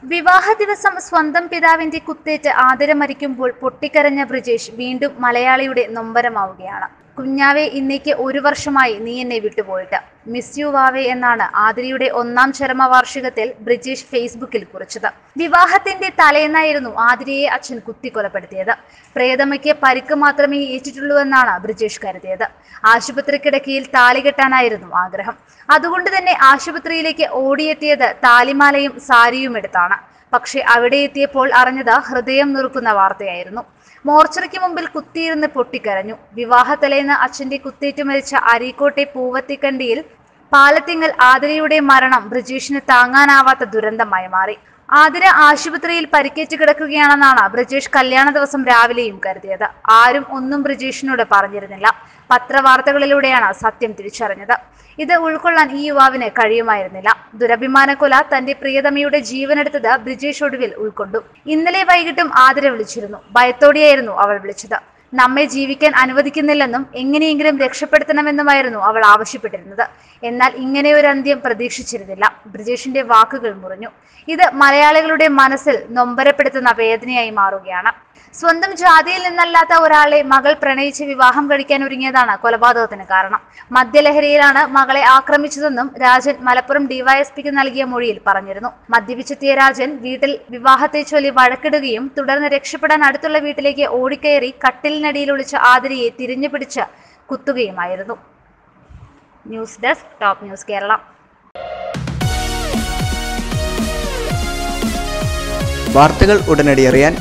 വിവാഹ ദിവസം സ്വന്തം പിതാവിന്റെ കുത്തേറ്റ് ആതിര മരിക്കുമ്പോൾ പൊട്ടിക്കരഞ്ഞ ബ്രിജേഷ് വീണ്ടും മലയാളിയുടെ നൊമ്പരമാവുകയാണ്. കുഞ്ഞാവെ, ഇന്നേക്ക് 1 വർഷമായി നീ എന്നെ വിട്ടുപോയിട്ട്. മിസ് യു വാവേ എന്നാണ് ആതിരയുടെ 1ാം ചരമവാർഷികത്തിൽ ബ്രിജേഷ് ഫേസ്ബുക്കിൽ കുറിച്ചത്. വിവാഹത്തിന്റെ തലേന്നായിരുന്നു ആതിരയെ അച്ഛൻ കുത്തിക്കൊലപ്പെടുത്തിയത്. പ്രേതമയ്ക്ക് പരിക്ക് മാത്രമേ ഏറ്റിട്ടുള്ളൂവെന്നാണ് ബ്രിജേഷ് കരുതിയത്. ആശുപത്രി കിടക്കയിൽ താലി കെട്ടാനായിരുന്നു ആഗ്രഹം. അതുകൊണ്ട് തന്നെ ആശുപത്രിയിലേക്ക് ഓടിയെത്തിയത് താലിമാലയും സാരിയും എടുത്താണ്. പക്ഷെ അവിടെ എത്തിയപ്പോൾ അറിഞ്ഞത് ഹൃദയം നുറുക്കുന്ന വാർത്തയായിരുന്നു. മോർച്ചറിക്ക് മുമ്പിൽ കുത്തിയിരുന്ന് പൊട്ടിക്കരഞ്ഞു. വിവാഹത്തലേന്ന് അച്ഛന്റെ കുത്തേറ്റ് മരിച്ച അരീക്കോട്ടെ പൂവത്തിക്കണ്ടിയിൽ പാലത്തിങ്ങൽ ആതിരയുടെ മരണം ബ്രിജേഷിന് താങ്ങാനാവാത്ത ദുരന്തമായി മാറി. ആതിര ആശുപത്രിയിൽ പരിക്കേറ്റ് കിടക്കുകയാണെന്നാണ് ബ്രിജേഷ് കല്യാണ ദിവസം രാവിലെയും കരുതിയത്. ആരും ഒന്നും ബ്രിജേഷിനോട് പറഞ്ഞിരുന്നില്ല. പത്രവാർത്തകളിലൂടെയാണ് സത്യം തിരിച്ചറിഞ്ഞത്. ഇത് ഉൾക്കൊള്ളാൻ ഈ യുവാവിന് കഴിയുമായിരുന്നില്ല. ദുരഭിമാനക്കൊല തന്റെ പ്രിയതമയുടെ ജീവനെടുത്തത് ബ്രിജേഷ് ഒടുവിൽ ഉൾക്കൊണ്ടു. ഇന്നലെ വൈകിട്ടും ആതിര വിളിച്ചിരുന്നു. ഭയത്തോടെയായിരുന്നു അവൾ വിളിച്ചത്. നമ്മെ ജീവിക്കാൻ അനുവദിക്കുന്നില്ലെന്നും എങ്ങനെയെങ്കിലും രക്ഷപ്പെടുത്തണമെന്നുമായിരുന്നു അവൾ ആവശ്യപ്പെട്ടിരുന്നത്. എന്നാൽ ഇങ്ങനെ ഒരു അന്ത്യം പ്രതീക്ഷിച്ചിരുന്നില്ല. ബ്രിജേഷിന്റെ വാക്കുകൾ മുറിഞ്ഞു. ഇത് മലയാളികളുടെ മനസ്സിൽ നൊമ്പരപ്പെടുത്തുന്ന വേദനയായി മാറുകയാണ്. സ്വന്തം ജാതിയിൽ നിന്നല്ലാത്ത ഒരാളെ മകൾ പ്രണയിച്ച് വിവാഹം കഴിക്കാൻ ഒരുങ്ങിയതാണ് കൊലപാതകത്തിന് കാരണം. മദ്യലഹരിയിലാണ് മകളെ ആക്രമിച്ചതെന്നും രാജൻ മലപ്പുറം ഡിവൈഎസ്പിക്ക് നൽകിയ മൊഴിയിൽ പറഞ്ഞിരുന്നു. മദ്യപിച്ചെത്തിയ രാജൻ വീട്ടിൽ വിവാഹത്തെ ചൊല്ലി വഴക്കിടുകയും തുടർന്ന് രക്ഷപ്പെടാൻ അടുത്തുള്ള വീട്ടിലേക്ക് ഓടിക്കയറി കട്ടിലിനടിയിൽ ഒളിച്ച ആതിരയെ തിരിഞ്ഞു പിടിച്ച് കുത്തുകയുമായിരുന്നു. News desk top news Kerala. വാർത്തകൾ ഉടനടി അറിയാൻ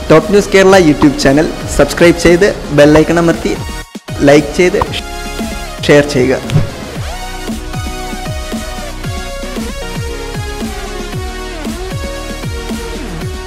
top news Kerala YouTube channel subscribe ചെയ്ത് ബെല്ലൈക്കൺ അമർത്തി ലൈക്ക് ചെയ്ത് ഷെയർ ചെയ്യുക.